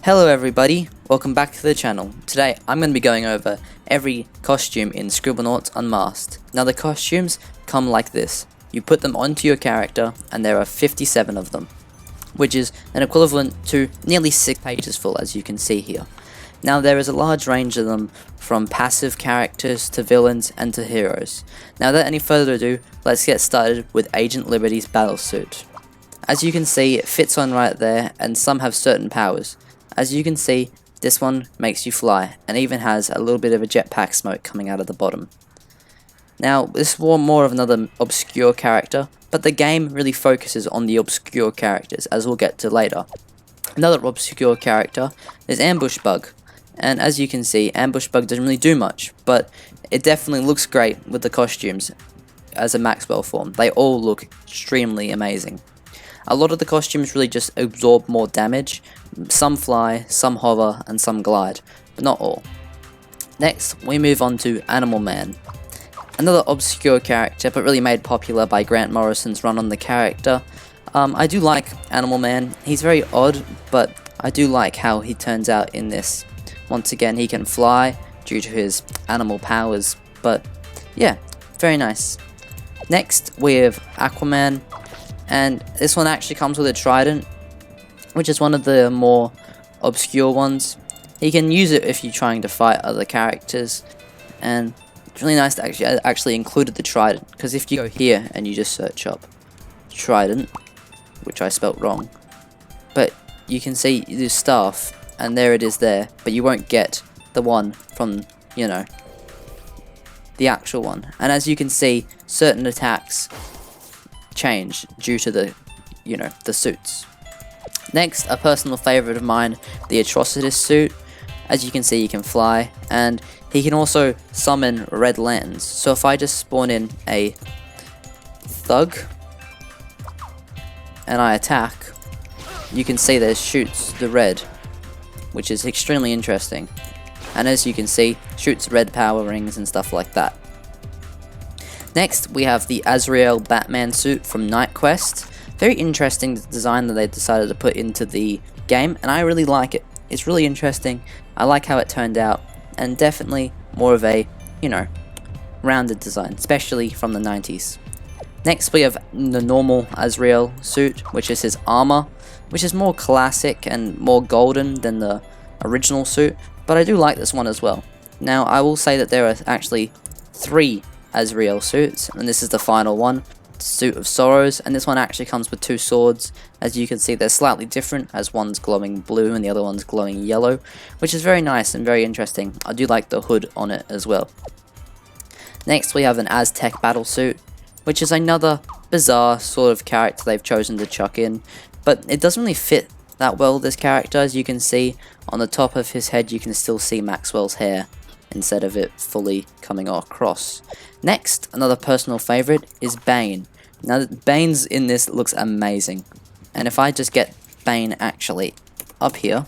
Hello everybody, welcome back to the channel. Today I'm going to be going over every costume in Scribblenauts Unmasked. Now the costumes come like this. You put them onto your character and there are 57 of them, which is an equivalent to nearly 6 pages full, as you can see here. Now there is a large range of them, from passive characters to villains and to heroes. Now without any further ado, let's get started with Agent Liberty's battle suit. As you can see, it fits on right there, and some have certain powers. As you can see, this one makes you fly, and even has a little bit of a jetpack smoke coming out of the bottom. Now, this is more of another obscure character, but the game really focuses on the obscure characters, as we'll get to later. Another obscure character is Ambush Bug, and as you can see, Ambush Bug doesn't really do much, but it definitely looks great with the costumes as a Maxwell form. They all look extremely amazing. A lot of the costumes really just absorb more damage. Some fly, some hover, and some glide, but not all. Next, we move on to Animal Man. Another obscure character, but really made popular by Grant Morrison's run on the character. I do like Animal Man. He's very odd, but I do like how he turns out in this. Once again, he can fly due to his animal powers, but yeah, very nice. Next, we have Aquaman. And this one actually comes with a trident, which is one of the more obscure ones. You can use it if you're trying to fight other characters, and it's really nice to actually included the trident, because if you go here and you just search up trident, which I spelt wrong, but you can see the staff, and there it is there, but you won't get the one from, you know, the actual one. And as you can see, certain attacks change due to the, the suits. Next, a personal favorite of mine, the Atrocities Suit. As you can see, he can fly, and he can also summon red lanterns. So if I just spawn in a thug and I attack, you can see that it shoots the red, which is extremely interesting. And as you can see, shoots red power rings and stuff like that. Next, we have the Azrael Batman suit from Night Quest. Very interesting design that they decided to put into the game, and I really like it. It's really interesting. I like how it turned out, and definitely more of a, rounded design, especially from the 90s. Next, we have the normal Azrael suit, which is his armor, which is more classic and more golden than the original suit, but I do like this one as well. Now, I will say that there are actually 3 Azrael suits, and this is the final one, Suit of Sorrows, and this one actually comes with 2 swords. As you can see, they're slightly different, as one's glowing blue and the other one's glowing yellow, which is very nice and very interesting. I do like the hood on it as well. Next, we have an Aztec battle suit, which is another bizarre sort of character they've chosen to chuck in, but it doesn't really fit that well, this character. As you can see, on the top of his head you can still see Maxwell's hair, instead of it fully coming across. Next, another personal favorite is Bane. Now, Bane's in this looks amazing, and if I just get Bane actually up here,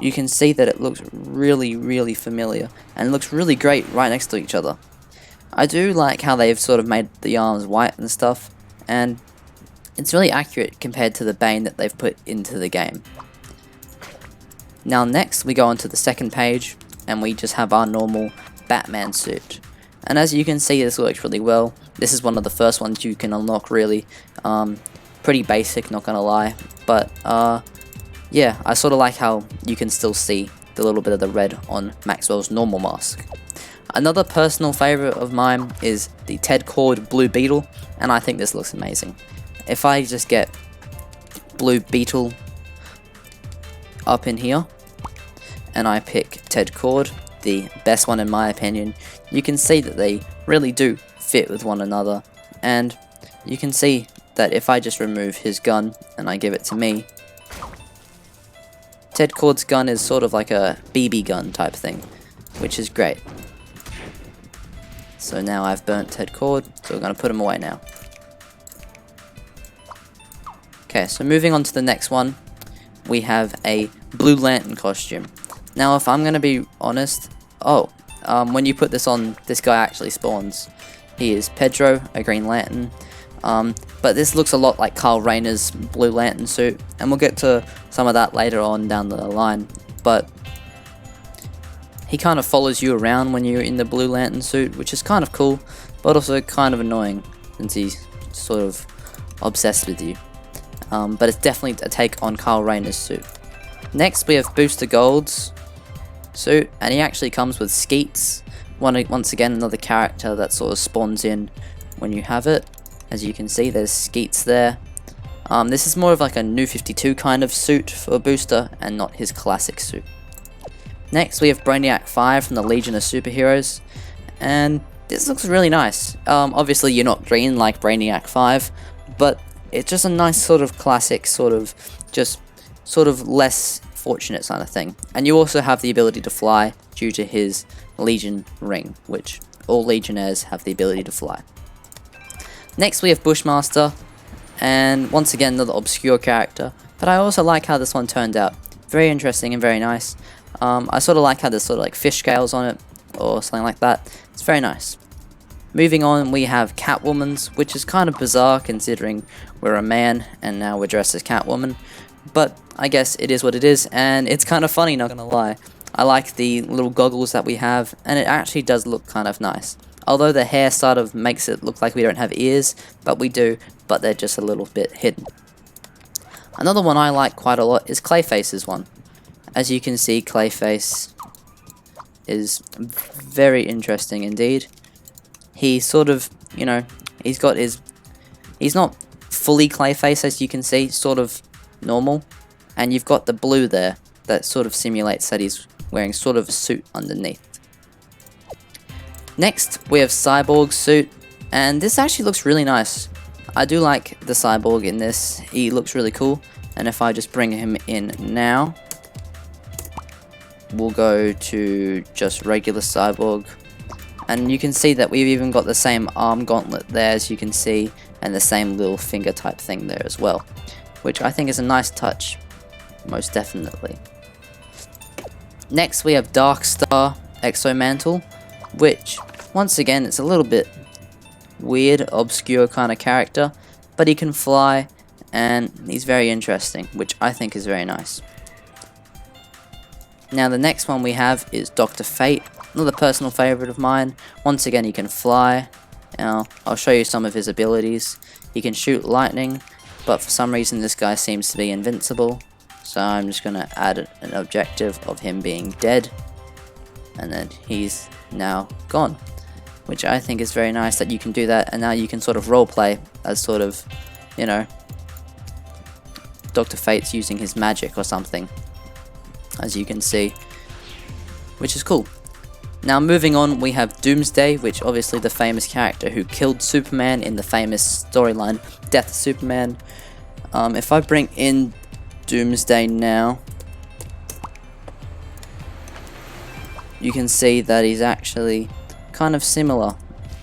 you can see that it looks really familiar, and looks really great right next to each other. I do like how they've sort of made the arms white and stuff, and it's really accurate compared to the Bane that they've put into the game. Now next, we go on to the second page, and we just have our normal Batman suit. And as you can see, this works really well. This is one of the first ones you can unlock, really. Pretty basic, not gonna lie. But, yeah, I sort of like how you can still see the little bit of the red on Maxwell's normal mask. Another personal favorite of mine is the Ted Kord Blue Beetle, and I think this looks amazing. If I just get Blue Beetle up in here, and I pick Ted Kord, the best one in my opinion, you can see that they really do fit with one another, and you can see that if I just remove his gun and I give it to me, Ted Kord's gun is sort of like a BB gun type thing, which is great. So now I've burnt Ted Kord, so we're going to put him away now. Okay, so moving on to the next one, we have a Blue Lantern costume. Now, if I'm going to be honest, when you put this on, this guy actually spawns. He is Pedro, a Green Lantern. But this looks a lot like Kyle Rayner's Blue Lantern suit, and we'll get to some of that later on down the line. But he kind of follows you around when you're in the Blue Lantern suit, which is kind of cool, but also kind of annoying since he's sort of obsessed with you. But it's definitely a take on Kyle Rayner's suit. Next we have Booster Gold's suit, and he actually comes with skeets. Once again, another character that sort of spawns in when you have it. As you can see, there's skeets there. This is more of like a New 52 kind of suit for Booster, and not his classic suit. Next we have Brainiac 5 from the Legion of Superheroes, and this looks really nice. Obviously you're not green like Brainiac 5, but it's just a nice sort of classic, sort of less fortunate kind of thing. And you also have the ability to fly due to his Legion ring, which all Legionnaires have the ability to fly. Next we have Bushmaster, and once again another obscure character, but I also like how this one turned out. Very interesting and very nice. I sort of like how there's sort of like fish scales on it, or something like that. It's very nice. Moving on, we have Catwoman's, which is kind of bizarre considering we're a man and now we're dressed as Catwoman. But I guess it is what it is, and it's kind of funny, not gonna lie. I like the little goggles that we have, and it actually does look kind of nice. Although the hair sort of makes it look like we don't have ears, but we do, but they're just a little bit hidden. Another one I like quite a lot is Clayface's one. As you can see, Clayface is very interesting indeed. He sort of, you know, he's not fully Clayface, as you can see, sort of normal. And you've got the blue there that sort of simulates that he's wearing sort of a suit underneath. Next, we have Cyborg Suit, and this actually looks really nice. I do like the Cyborg in this. He looks really cool, and if I just bring him in now, we'll go to just regular Cyborg, and you can see that we've even got the same arm gauntlet there, as you can see, and the same little finger type thing there as well, which I think is a nice touch, most definitely. Next we have Darkstar Exo Mantle, which once again it's a little bit weird, obscure kind of character, but he can fly and he's very interesting, which I think is very nice. Now the next one we have is Dr. Fate, another personal favourite of mine. Once again he can fly. Now I'll show you some of his abilities. He can shoot lightning, but for some reason this guy seems to be invincible, so I'm just going to add an objective of him being dead, and then he's now gone, which I think is very nice that you can do that, and now you can sort of roleplay as sort of, you know, Dr. Fate's using his magic or something, as you can see, which is cool. Now moving on, we have Doomsday, which obviously the famous character who killed Superman in the famous storyline Death of Superman. If I bring in Doomsday now, you can see that he's actually kind of similar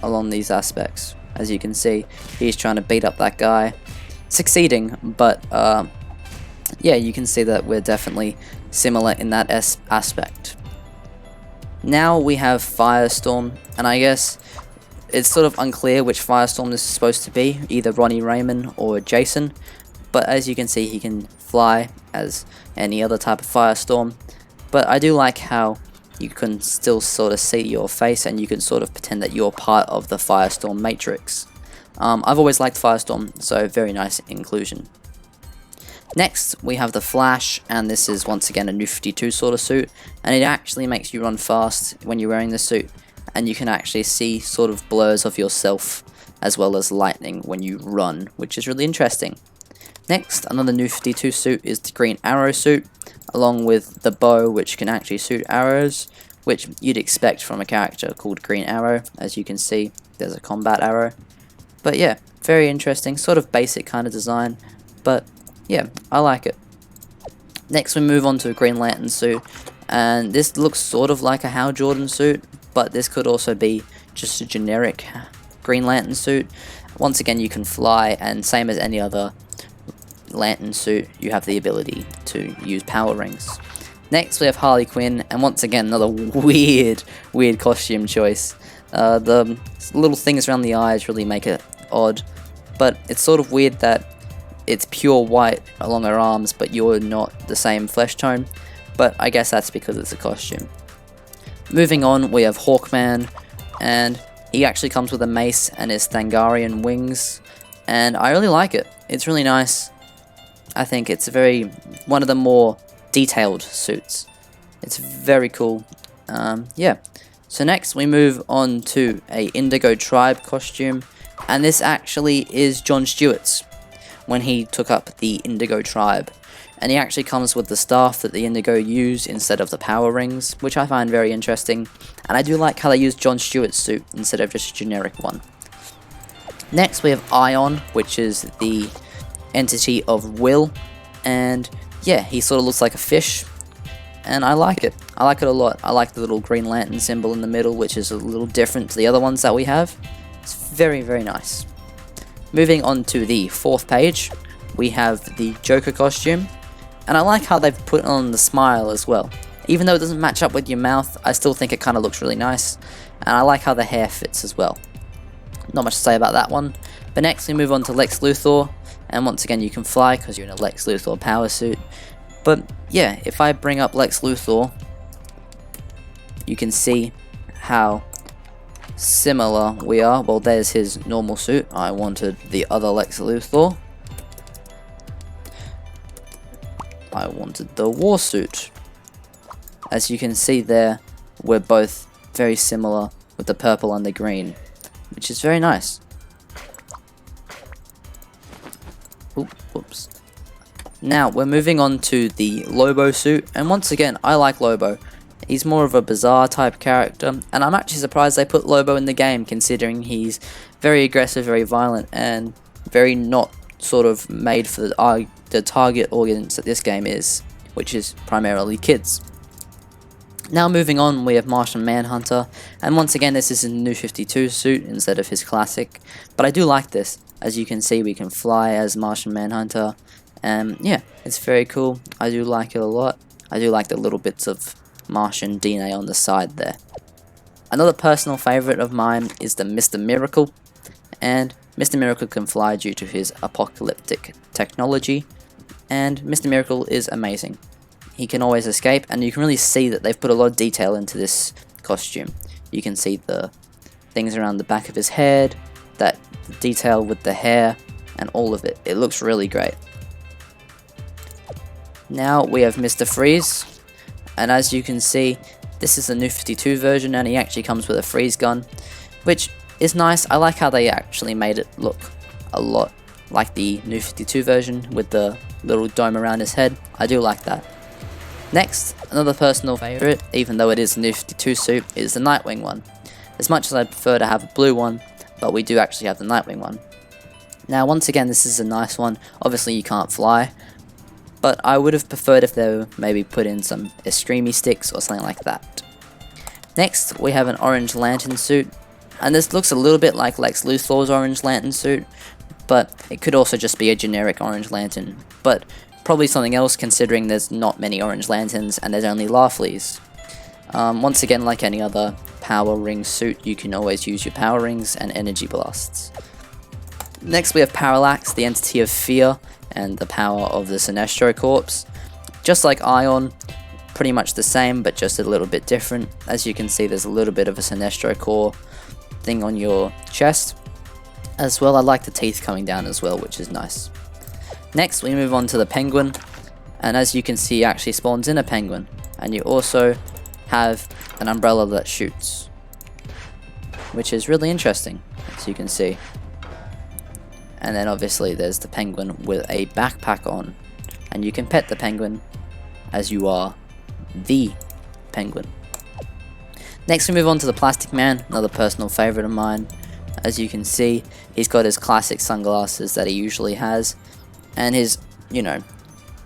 along these aspects. As you can see, he's trying to beat up that guy, succeeding, but yeah, you can see that we're definitely similar in that aspect. Now we have Firestorm, and I guess it's sort of unclear which Firestorm this is supposed to be, either Ronnie Raymond or Jason, but as you can see he can fly as any other type of Firestorm. But I do like how you can still sort of see your face and you can sort of pretend that you're part of the Firestorm matrix. I've always liked Firestorm, so very nice inclusion. Next we have the Flash, and this is once again a New 52 sort of suit, and it actually makes you run fast when you're wearing the suit, and you can actually see sort of blurs of yourself as well as lightning when you run, which is really interesting. Next, another New 52 suit is the Green Arrow suit, along with the bow, which can actually shoot arrows, which you'd expect from a character called Green Arrow. As you can see, there's a combat arrow. But yeah, very interesting, sort of basic kind of design, but yeah, I like it. Next we move on to a Green Lantern suit, and this looks sort of like a Hal Jordan suit, but this could also be just a generic Green Lantern suit. Once again, you can fly, and same as any other Lantern suit, you have the ability to use power rings. Next we have Harley Quinn, and once again another weird costume choice. The little things around the eyes really make it odd, but it's sort of weird that it's pure white along her arms, but you're not the same flesh tone, but I guess that's because it's a costume. Moving on, we have Hawkman, and he actually comes with a mace and his Thangarian wings, and I really like it. It's really nice. I think it's one of the more detailed suits. It's very cool. Yeah. So next we move on to a Indigo Tribe costume, and this actually is Jon Stewart's when he took up the Indigo Tribe. And he actually comes with the staff that the Indigo use instead of the power rings, which I find very interesting. And I do like how they use Jon Stewart's suit instead of just a generic one. Next we have Ion, which is the entity of Will. And yeah, he sort of looks like a fish. And I like it. I like it a lot. I like the little Green Lantern symbol in the middle, which is a little different to the other ones that we have. It's very, very nice. Moving on to the 4th page, we have the Joker costume. And I like how they've put on the smile as well. Even though it doesn't match up with your mouth, I still think it kind of looks really nice. And I like how the hair fits as well. Not much to say about that one. But next we move on to Lex Luthor. And once again you can fly because you're in a Lex Luthor power suit. But yeah, if I bring up Lex Luthor, you can see how similar we are. Well, there's his normal suit. I wanted the other Lex Luthor. I wanted the war suit. As you can see there, we're both very similar with the purple and the green, which is very nice. Ooh, whoops. Now, we're moving on to the Lobo suit, and once again, I like Lobo. He's more of a bizarre type character, and I'm actually surprised they put Lobo in the game, considering he's very aggressive, very violent, and very not sort of made for the target audience that this game is, which is primarily kids. Now moving on, we have Martian Manhunter, and once again this is a New 52 suit instead of his classic, but I do like this. As you can see, we can fly as Martian Manhunter, and yeah, it's very cool. I do like it a lot. I do like the little bits of Martian DNA on the side there. Another personal favourite of mine is the Mr. Miracle, and Mr. Miracle can fly due to his apocalyptic technology, and Mr. Miracle is amazing. He can always escape, and you can really see that they've put a lot of detail into this costume. You can see the things around the back of his head, that detail with the hair, and all of it. It looks really great. Now we have Mr. Freeze, and as you can see, this is the New 52 version, and he actually comes with a freeze gun, which is nice. I like how they actually made it look a lot like the New 52 version with the little dome around his head. I do like that. Next, another personal favourite, even though it is a New 52 suit, is the Nightwing one. As much as I prefer to have a blue one, but we do actually have the Nightwing one. Now once again, this is a nice one. Obviously you can't fly, but I would have preferred if they were maybe put in some Eskrimi sticks or something like that. Next, we have an Orange Lantern suit, and this looks a little bit like Lex Luthor's Orange Lantern suit, but it could also just be a generic Orange Lantern, but probably something else considering there's not many Orange Lanterns and there's only Laughlys. Once again, like any other power ring suit, you can always use your power rings and energy blasts. Next we have Parallax, the entity of fear, and the power of the Sinestro Corps. Just like Ion, pretty much the same, but just a little bit different. As you can see, there's a little bit of a Sinestro Corps thing on your chest. As well, I like the teeth coming down as well, which is nice. Next, we move on to the Penguin, and as you can see, he actually spawns in a penguin. And you also have an umbrella that shoots, which is really interesting, as you can see. And then obviously there's the penguin with a backpack on, and you can pet the penguin as you are the penguin. Next we move on to the Plastic Man, another personal favourite of mine. As you can see, he's got his classic sunglasses that he usually has, and his, you know,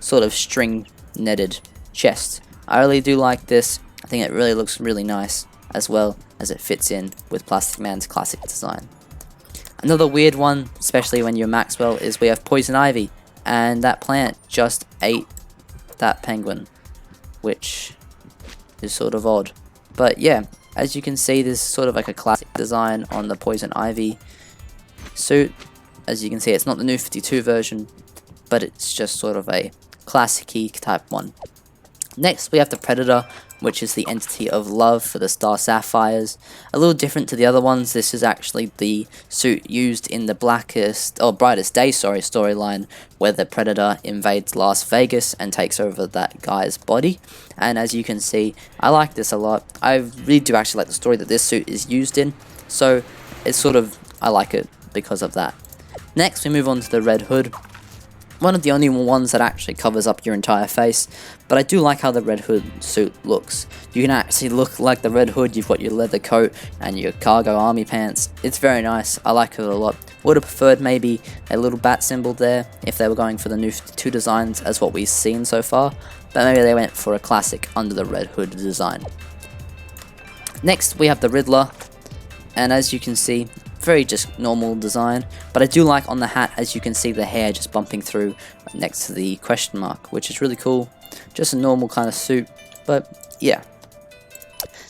sort of string netted chest. I really do like this. I think it really looks really nice, as well as it fits in with Plastic Man's classic design. Another weird one, especially when you're Maxwell, is we have Poison Ivy, and that plant just ate that penguin, which is sort of odd. But yeah, as you can see, there's sort of like a classic design on the Poison Ivy suit, As you can see, it's not the new 52 version, but it's just sort of a classic-y type one. Next, we have the Predator, which is the entity of love for the Star Sapphires. A little different to the other ones, this is actually the suit used in the Brightest Day storyline, where the Predator invades Las Vegas and takes over that guy's body. And as you can see, I like this a lot. I really do actually like the story that this suit is used in, so it's sort of, I like it because of that. Next, we move on to the Red Hood. One of the only ones that actually covers up your entire face, but I do like how the Red Hood suit looks. You can actually look like the Red Hood, you've got your leather coat and your cargo army pants. It's very nice, I like it a lot. Would have preferred maybe a little bat symbol there if they were going for the new 52 designs as what we've seen so far, but maybe they went for a classic under the Red Hood design. Next we have the Riddler, and as you can see, very just normal design, but I do like on the hat, as you can see, the hair just bumping through next to the question mark, which is really cool. Just a normal kind of suit, but yeah.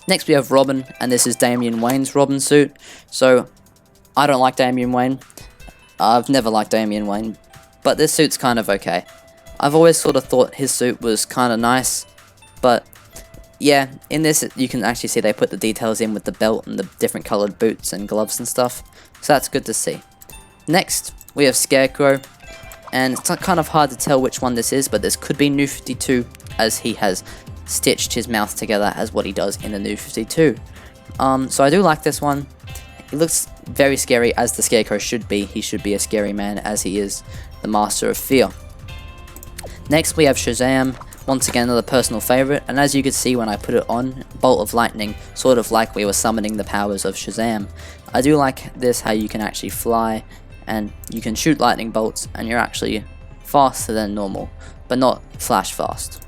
Next we have Robin, and this is Damian Wayne's Robin suit. So I don't like Damian Wayne. I've never liked Damian Wayne, but this suit's kind of okay. I've always sort of thought his suit was kind of nice, but yeah, in this you can actually see they put the details in with the belt and the different coloured boots and gloves and stuff, so that's good to see. Next, we have Scarecrow, and it's kind of hard to tell which one this is, but this could be New 52, as he has stitched his mouth together as what he does in the New 52. So I do like this one. He looks very scary, as the Scarecrow should be. He should be a scary man, as he is the master of fear. Next, we have Shazam. Once again, another personal favourite, and as you can see when I put it on, bolt of lightning, sort of like we were summoning the powers of Shazam. I do like this, how you can actually fly, and you can shoot lightning bolts, and you're actually faster than normal, but not flash fast.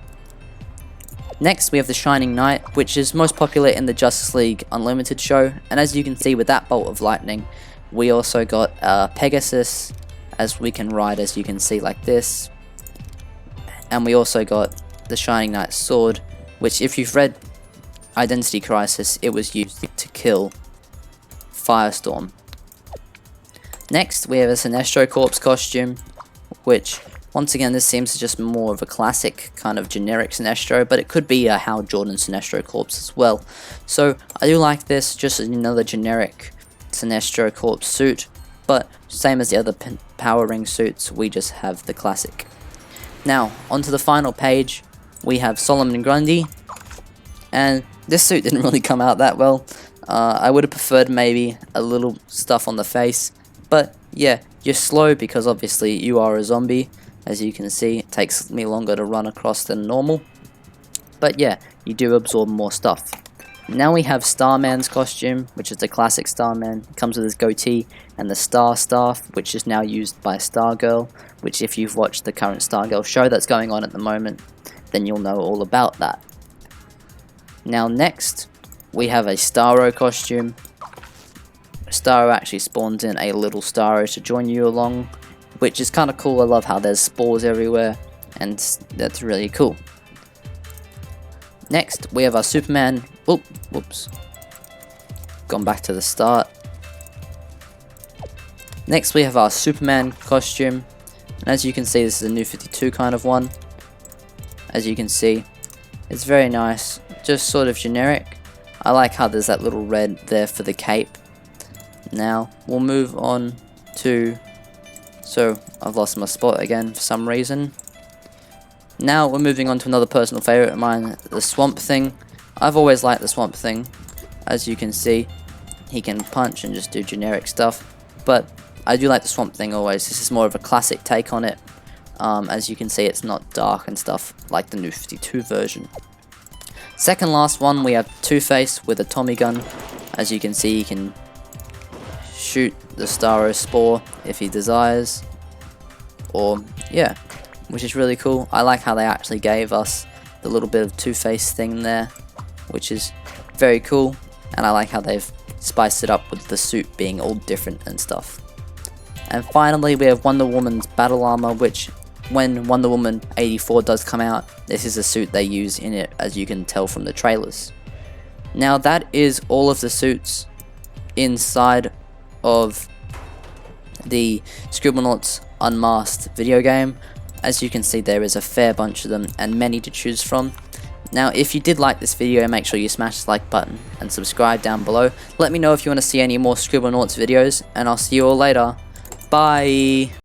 Next, we have the Shining Knight, which is most popular in the Justice League Unlimited show, and as you can see with that bolt of lightning, we also got Pegasus, as we can ride, as you can see, like this. And we also got the Shining Knight's sword, which if you've read Identity Crisis, it was used to kill Firestorm. Next, we have a Sinestro Corpse costume, which, once again, this seems just more of a classic, kind of generic Sinestro, but it could be a Hal Jordan Sinestro Corpse as well. So, I do like this, just another generic Sinestro Corpse suit, but same as the other Power Ring suits, we just have the classic. Now, onto the final page, we have Solomon Grundy, and this suit didn't really come out that well. I would have preferred maybe a little stuff on the face, but yeah, you're slow because obviously you are a zombie. As you can see, it takes me longer to run across than normal, but yeah, you do absorb more stuff. Now we have Starman's costume, which is the classic Starman. It comes with his goatee and the Star Staff, which is now used by Stargirl, which if you've watched the current Stargirl show that's going on at the moment, then you'll know all about that. Now next, we have a Starro costume. Starro actually spawns in a little Starro to join you along, which is kind of cool. I love how there's spores everywhere, and that's really cool. Next, we have our Superman. Whoops. Gone back to the start. Next, we have our Superman costume. And as you can see, this is a New 52 kind of one. As you can see, it's very nice. Just sort of generic. I like how there's that little red there for the cape. Now, we'll move on to... So, I've lost my spot again for some reason. Now we're moving on to another personal favourite of mine, the Swamp Thing. I've always liked the Swamp Thing. As you can see, he can punch and just do generic stuff. But I do like the Swamp Thing always. This is more of a classic take on it. As you can see, it's not dark and stuff like the New 52 version. Second last one, we have Two-Face with a Tommy gun. As you can see, he can shoot the Starro Spore if he desires. Or, yeah. Which is really cool. I like how they actually gave us the little bit of Two-Face thing there, which is very cool, and I like how they've spiced it up with the suit being all different and stuff. And finally, we have Wonder Woman's battle armor, which when Wonder Woman 84 does come out, this is the suit they use in it, as you can tell from the trailers. Now that is all of the suits inside of the Scribblenauts Unmasked video game. As you can see, there is a fair bunch of them and many to choose from. Now, if you did like this video, make sure you smash the like button and subscribe down below. Let me know if you want to see any more Scribblenauts videos, and I'll see you all later. Bye!